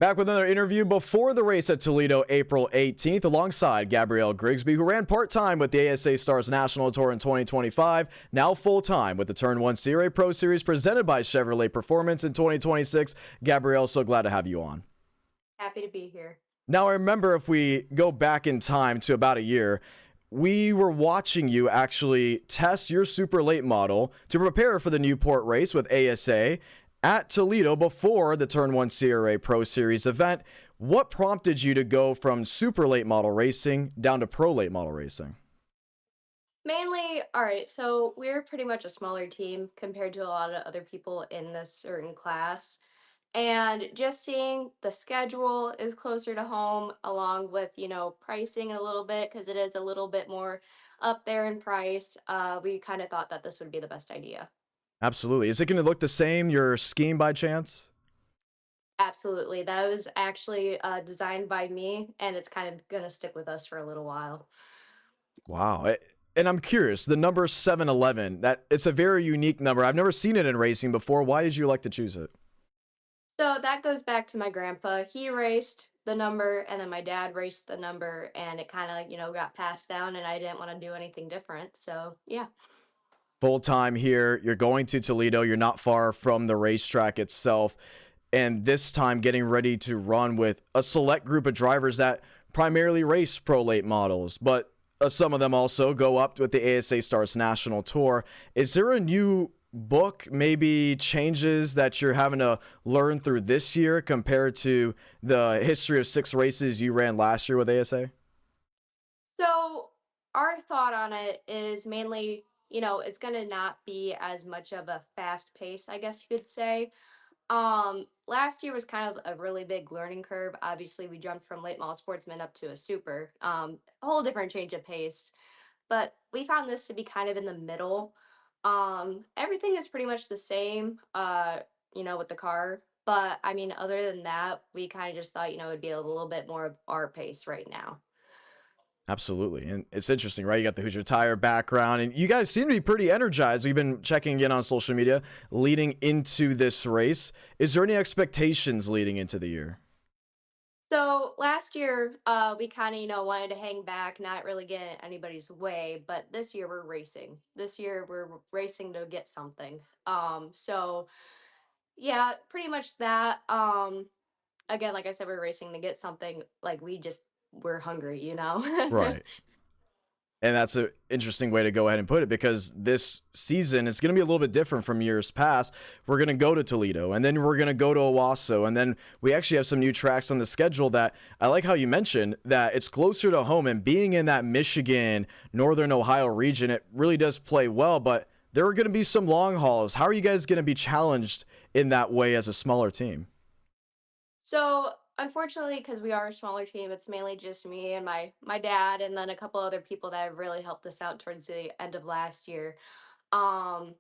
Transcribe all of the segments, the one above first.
Back with another interview before the race at Toledo, April 18th, alongside Gabrielle Grigsby, who ran part-time with the ASA Stars National Tour in 2025, now full-time with the Turn 1 CRA Pro Series presented by Chevrolet Performance in 2026. Gabrielle, so glad to have you on. Happy to be here. Now, I remember if we go back in time to about a year, we were watching you actually test your super late model to prepare for the Newport race with ASA at Toledo before the Turn 1 CRA Pro Series event. What prompted you to go from super late model racing down to pro late model racing? Mainly, all right, so we're pretty much a smaller team compared to a lot of other people in this certain class. And just seeing the schedule is closer to home, along with, pricing a little bit, because it is a little bit more up there in price. We kind of thought that this would be the best idea. Absolutely. Is it going to look the same, your scheme, by chance? Absolutely. That was actually designed by me, and it's kind of going to stick with us for a little while. Wow. And I'm curious, the number 711, that it's a very unique number. I've never seen it in racing before. Why did you like to choose it? So that goes back to my grandpa. He raced the number, and then my dad raced the number, and it kind of, got passed down, and I didn't want to do anything different. So, yeah. Full time here. You're going to Toledo. You're not far from the racetrack itself. And this time getting ready to run with a select group of drivers that primarily race pro late models, but some of them also go up with the ASA Stars National Tour. Is there a new book, maybe changes that you're having to learn through this year compared to the history of 6 races you ran last year with ASA? So, our thought on it is mainly, it's going to not be as much of a fast pace, I guess you could say. Last year was kind of a really big learning curve. Obviously, we jumped from late model sportsman up to a super, a whole different change of pace. But we found this to be kind of in the middle. Everything is pretty much the same, with the car. But I mean, other than that, we kind of just thought, it'd be a little bit more of our pace right now. Absolutely. And it's interesting, right? You got the Hoosier Tire background, and you guys seem to be pretty energized. We've been checking in on social media leading into this race. Is there any expectations leading into the year? So last year, we kind of, wanted to hang back, not really get in anybody's way. But this year, we're racing. This year, we're racing to get something. So yeah, pretty much that. Again, like I said, we're racing to get something. Like we're hungry. Right. And that's an interesting way to go ahead and put it because this season is going to be a little bit different from years past. We're going to go to Toledo and then we're going to go to Owasso. And then we actually have some new tracks on the schedule that I like how you mentioned that it's closer to home, and being in that Michigan, Northern Ohio region, it really does play well. But there are going to be some long hauls. How are you guys going to be challenged in that way as a smaller team? So unfortunately, because we are a smaller team, it's mainly just me and my dad, and then a couple other people that have really helped us out towards the end of last year. Um,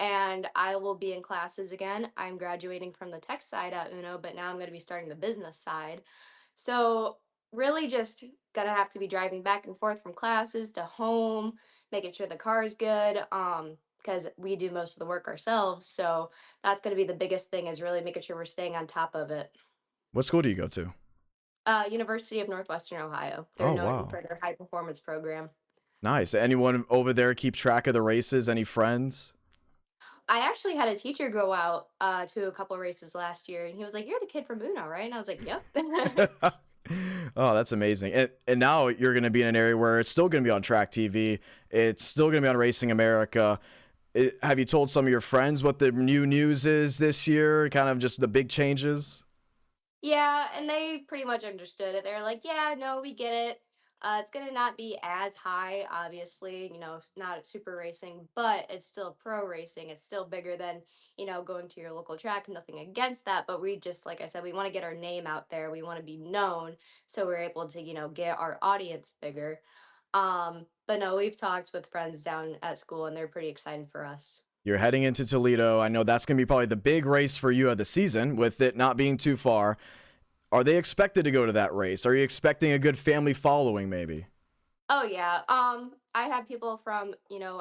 and I will be in classes again. I'm graduating from the tech side at Uno, but now I'm going to be starting the business side. So really, just gonna have to be driving back and forth from classes to home, making sure the car is good. Because we do most of the work ourselves, so that's going to be the biggest thing is really making sure we're staying on top of it. What school do you go to? University of Northwestern Ohio. They're Oh, known wow. for their high performance program. Nice. Anyone over there keep track of the races? Any friends? I actually had a teacher go out to a couple races last year, and he was like, "You're the kid from Uno, right?" And I was like, "Yep." Oh, that's amazing. And now you're going to be in an area where it's still going to be on track TV. It's still going to be on Racing America. Have you told some of your friends what the new news is this year? Kind of just the big changes? Yeah, and they pretty much understood it. They're like, "Yeah, no, we get it. It's gonna not be as high, obviously, not super racing, but it's still pro racing. It's still bigger than, going to your local track. Nothing against that, but we just, like I said, we want to get our name out there. We want to be known, so we're able to, get our audience bigger. But no, we've talked with friends down at school, and they're pretty excited for us. You're heading into Toledo. I know that's going to be probably the big race for you of the season, with it not being too far. Are they expected to go to that race? Are you expecting a good family following, maybe? Oh yeah. I have people from,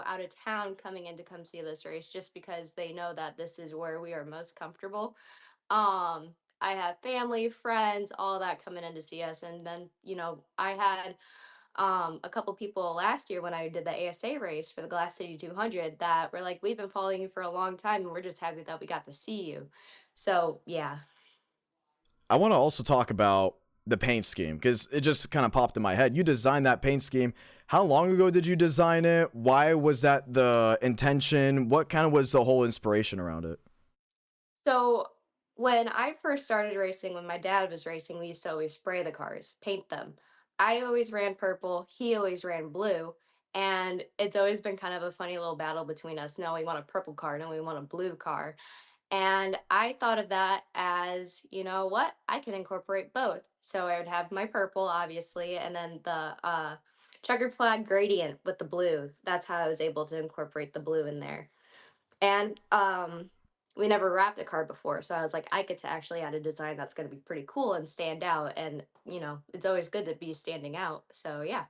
out of town coming in to come see this race just because they know that this is where we are most comfortable. Um, I have family, friends, all that coming in to see us. And then, I had a couple people last year when I did the ASA race for the Glass City 200 that were like, we've been following you for a long time and we're just happy that we got to see you. So, yeah. I want to also talk about the paint scheme because it just kind of popped in my head. You designed that paint scheme. How long ago did you design it? Why was that the intention? What kind of was the whole inspiration around it? So when I first started racing, when my dad was racing, we used to always spray the cars, paint them. I always ran purple, he always ran blue, and it's always been kind of a funny little battle between us. No, we want a purple car, no, we want a blue car. And I thought of that as, you know what, I can incorporate both. So I would have my purple, obviously, and then the checkered flag gradient with the blue. That's how I was able to incorporate the blue in there. And we never wrapped a card before, so I was like, I get to actually add a design that's going to be pretty cool and stand out. And it's always good to be standing out. So yeah.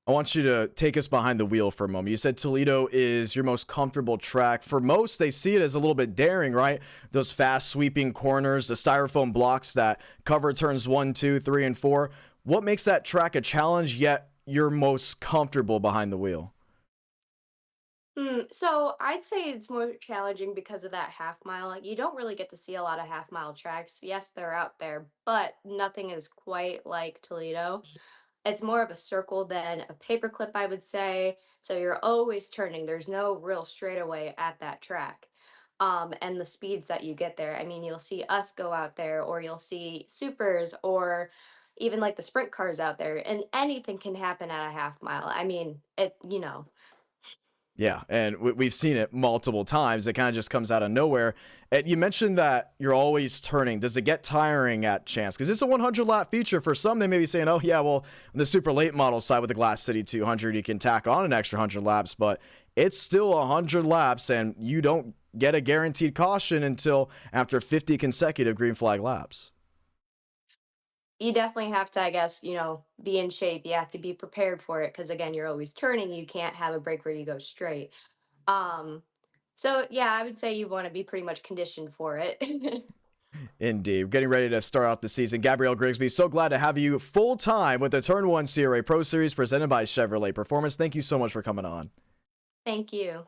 I want you to take us behind the wheel for a moment. You said Toledo is your most comfortable track. For most, they see it as a little bit daring, right? Those fast sweeping corners, the styrofoam blocks that cover turns 1, 2, 3, and 4. What makes that track a challenge, yet you're most comfortable behind the wheel? So I'd say it's more challenging because of that half mile. Like, you don't really get to see a lot of half mile tracks. Yes, they're out there, but nothing is quite like Toledo. It's more of a circle than a paperclip, I would say. So you're always turning. There's no real straightaway at that track. And the speeds that you get there. I mean, you'll see us go out there, or you'll see supers, or even like the sprint cars out there, and anything can happen at a half mile. I mean, it. Yeah, and we've seen it multiple times. It kind of just comes out of nowhere. And you mentioned that you're always turning. Does it get tiring at chance? Because it's a 100 lap feature. For some, they may be saying, oh, yeah, well, on the super late model side with the Glass City 200, you can tack on an extra 100 laps, but it's still 100 laps, and you don't get a guaranteed caution until after 50 consecutive green flag laps. You definitely have to, I guess, be in shape. You have to be prepared for it because again, you're always turning. You can't have a break where you go straight. Um, so yeah, I would say you want to be pretty much conditioned for it. Indeed. Getting ready to start out the season. Gabrielle Grigsby, so glad to have you full time with the Turn 1 CRA Pro Series presented by Chevrolet Performance. Thank you so much for coming on. Thank you.